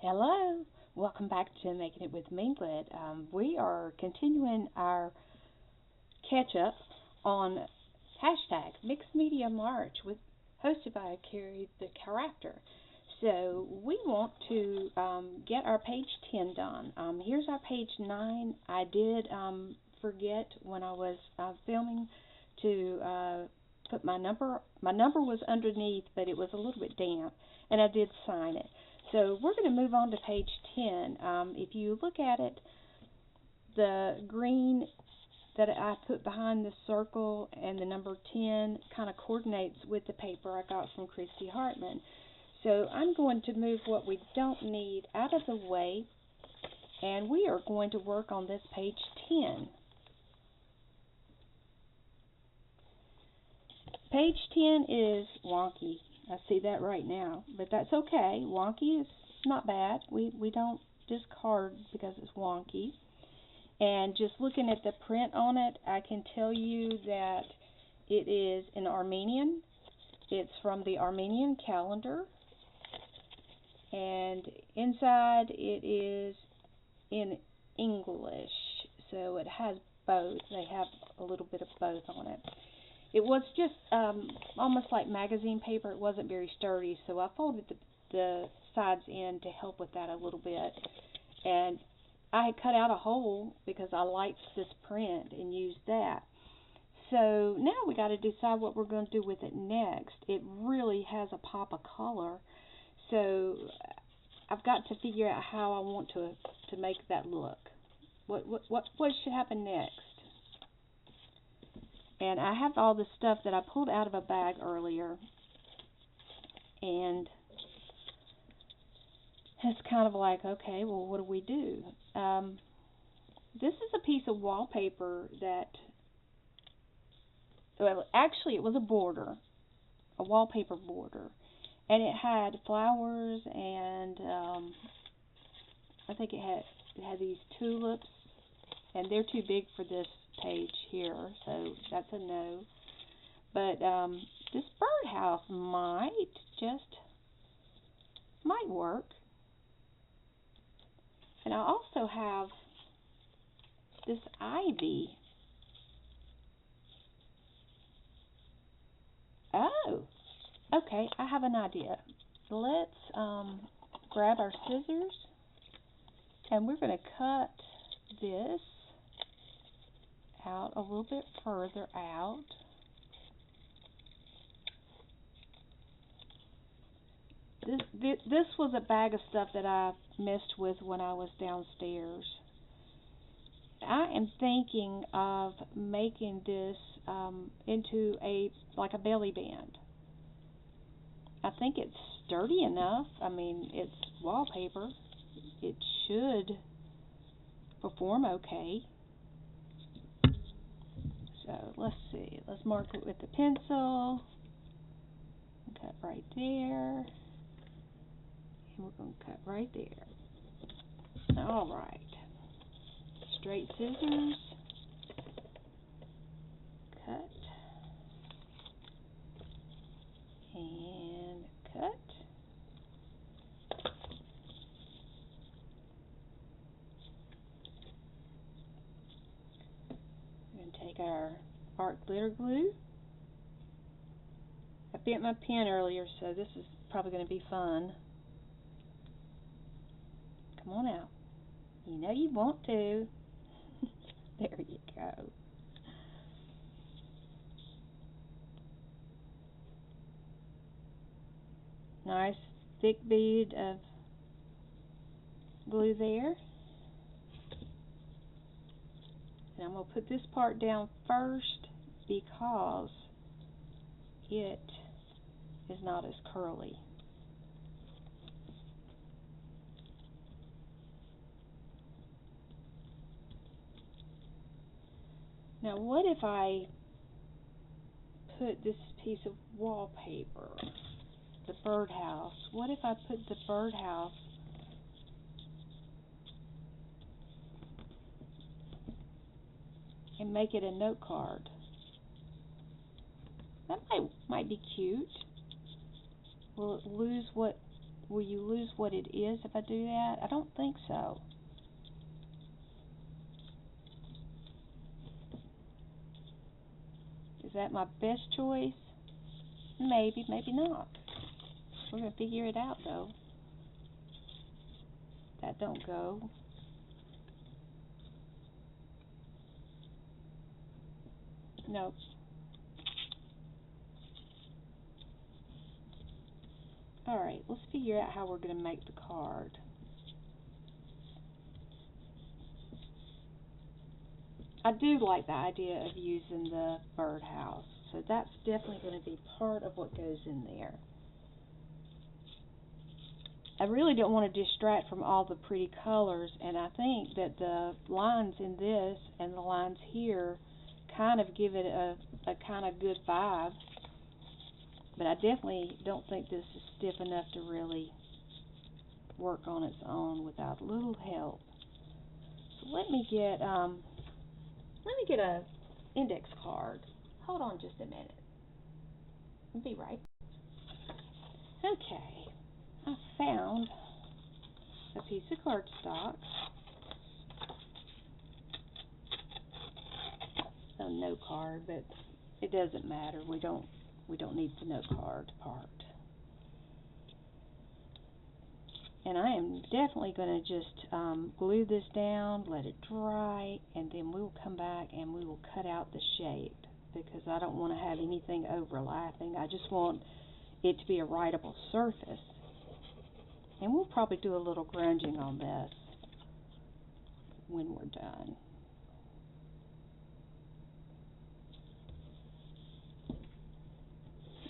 Hello, welcome back to Making It with Minglet. We are continuing our catch up on hashtag Mixed Media March with hosted by Ceri the character. So we want to get our page 10 done. Here's our page 9. I did forget when I was filming to put my number. My number was underneath, but it was a little bit damp, and I did sign it. So we're going to move on to page 10. If you look at it, the green that I put behind the circle and the number 10 kind of coordinates with the paper I got from Christy Hartman. So I'm going to move what we don't need out of the way, and we are going to work on this page 10. Page 10 is wonky. I see that right now, but that's okay. Wonky is not bad. We don't discard because it's wonky. And just looking at the print on it, I can tell you that it is in Armenian. It's from the Armenian calendar. And inside it is in English. So it has both. They have a little bit of both on it. It was just almost like magazine paper. It wasn't very sturdy, so I folded the sides in to help with that a little bit. And I had cut out a hole because I liked this print and used that. So now we got to decide what we're going to do with it next. It really has a pop of color, so I've got to figure out how I want to make that look. What should happen next? And I have all the stuff that I pulled out of a bag earlier, and it's kind of like, okay, well, what do we do? This is a piece of wallpaper that, well, actually it was a border, a wallpaper border, and it had flowers, and I think it had these tulips, and they're too big for this page here, so that's a no. But this birdhouse might work. And I also have this ivy. Oh, okay, I have an idea. Let's grab our scissors, and we're going to cut this out a little bit further out. This was a bag of stuff that I messed with when I was downstairs. I am thinking of making this into like a belly band. I think it's sturdy enough. I mean, it's wallpaper. It should perform okay. So let's see. Let's mark it with the pencil. Cut right there. And we're going to cut right there. Alright. Straight scissors. Cut. And cut. We're going to take our art glitter glue. I bent my pen earlier, so this is probably going to be fun. Come on out. You know you want to. There you go. Nice thick bead of glue there. And I'm going to put this part down first because it is not as curly. Now what if I put this piece of wallpaper, the birdhouse, what if I put the birdhouse and make it a note card? That might be cute. Will it lose what will you lose what it is if I do that? I don't think so. Is that my best choice? Maybe, maybe not. We're going to figure it out, though. That don't go. Nope. Alright, let's figure out how we're going to make the card. I do like the idea of using the birdhouse, so that's definitely going to be part of what goes in there. I really don't want to distract from all the pretty colors, and I think that the lines in this and the lines here kind of give it a kind of good vibe, but I definitely don't think this is stiff enough to really work on its own without a little help. So let me get a index card. Hold on just a minute. I'll be right. Okay. I found a piece of cardstock. A note card, but it doesn't matter. We don't need the note card part. And I am definitely going to just glue this down, let it dry, and then we will come back and we will cut out the shape, because I don't want to have anything overlapping. I just want it to be a writable surface. And we'll probably do a little grunging on this when we're done.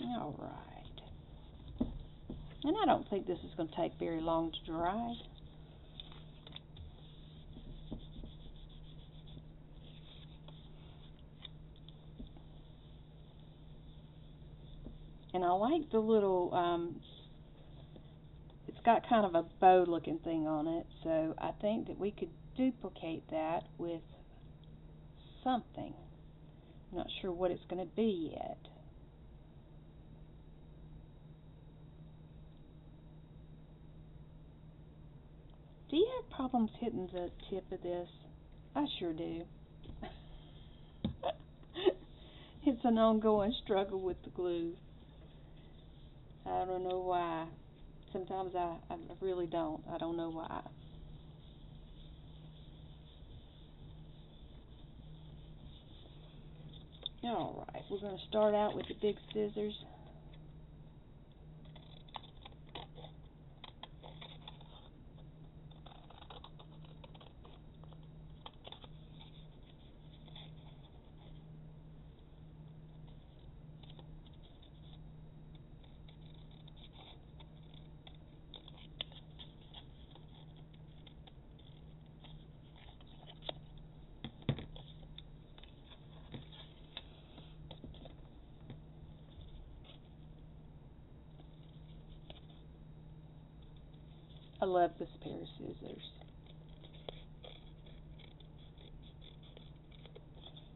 Alright. And I don't think this is going to take very long to dry. And I like the little, it's got kind of a bow looking thing on it, so I think that we could duplicate that with something. I'm not sure what it's going to be yet. Do you have problems hitting the tip of this? I sure do. It's an ongoing struggle with the glue. I don't know why. Sometimes I really don't. I don't know why. Alright, we're going to start out with the big scissors. I love this pair of scissors.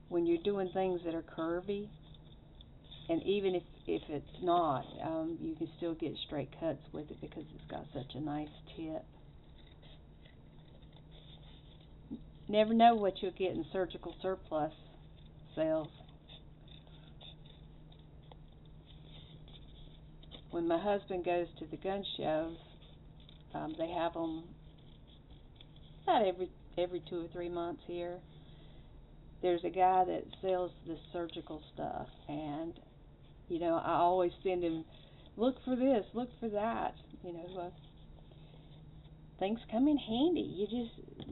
When you're doing things that are curvy, and even if it's not, you can still get straight cuts with it because it's got such a nice tip. Never know what you'll get in surgical surplus sales. When my husband goes to the gun shows, they have them about every 2 or 3 months here. There's a guy that sells the surgical stuff, and you know, I always send him, look for this, look for that. You know, things come in handy.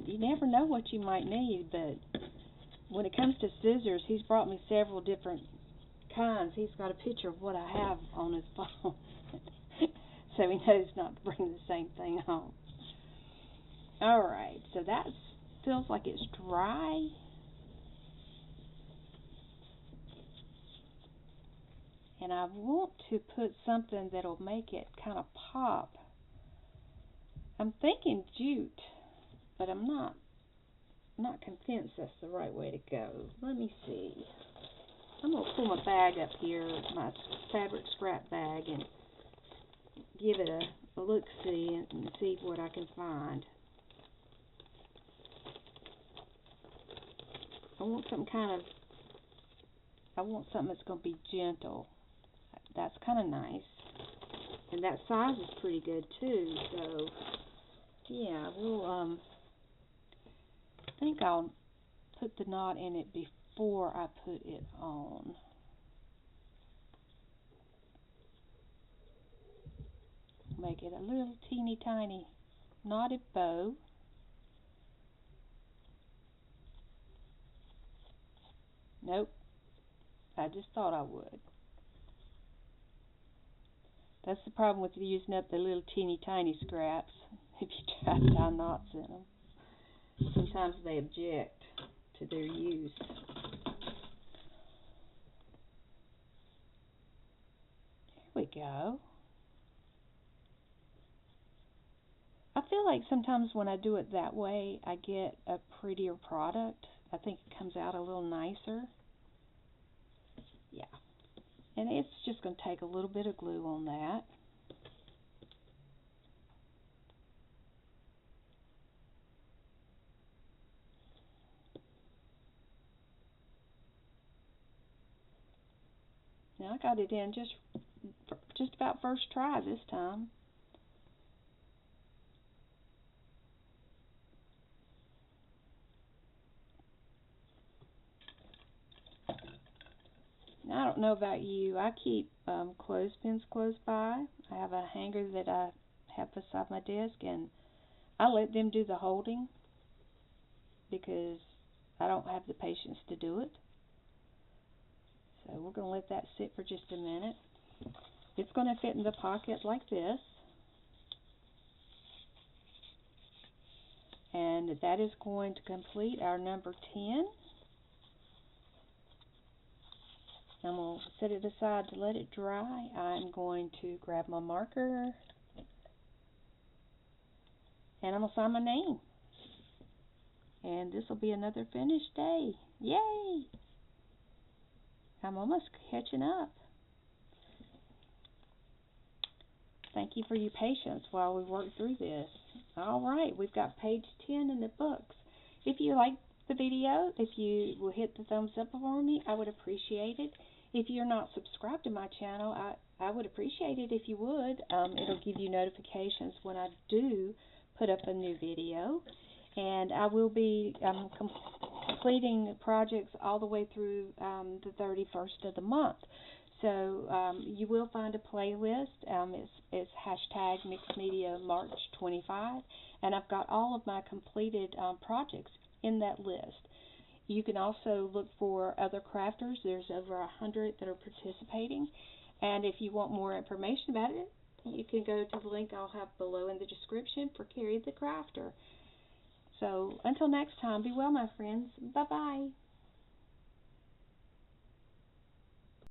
You never know what you might need. But when it comes to scissors, he's brought me several different kinds. He's got a picture of what I have on his phone. So he knows not to bring the same thing home. Alright, so that feels like it's dry. And I want to put something that'll make it kind of pop. I'm thinking jute, but I'm not convinced that's the right way to go. Let me see. I'm going to pull my bag up here, my fabric scrap bag, and give it a look-see and see what I can find. I want something that's going to be gentle. That's kind of nice. And that size is pretty good too. So, yeah, we'll, I think I'll put the knot in it before I put it on. Make it a little teeny tiny knotted bow. Nope, I just thought I would. That's the problem with using up the little teeny tiny scraps if you try to tie knots in them. Sometimes they object to their use. Here we go. I feel like sometimes when I do it that way, I get a prettier product. I think it comes out a little nicer. Yeah. And it's just going to take a little bit of glue on that. Now I got it in just about first try this time. Now I don't know about you. I keep clothespins close by. I have a hanger that I have beside my desk, and I let them do the holding because I don't have the patience to do it. So we're going to let that sit for just a minute. It's going to fit in the pocket like this. And that is going to complete our number 10. I'm going to set it aside to let it dry. I'm going to grab my marker and I'm going to sign my name. And this will be another finished day. Yay! I'm almost catching up. Thank you for your patience while we work through this. Alright, we've got page 10 in the books. If you liked the video, if you will hit the thumbs up for me, I would appreciate it. If you're not subscribed to my channel, I would appreciate it if you would. It'll give you notifications when I do put up a new video. And I will be completing projects all the way through the 31st of the month. So you will find a playlist. It's hashtag mixedmediamarch25. And I've got all of my completed projects in that list. You can also look for other crafters. There's over 100 that are participating. And if you want more information about it, you can go to the link I'll have below in the description for Ceri the Crafter. So until next time, be well, my friends. Bye-bye.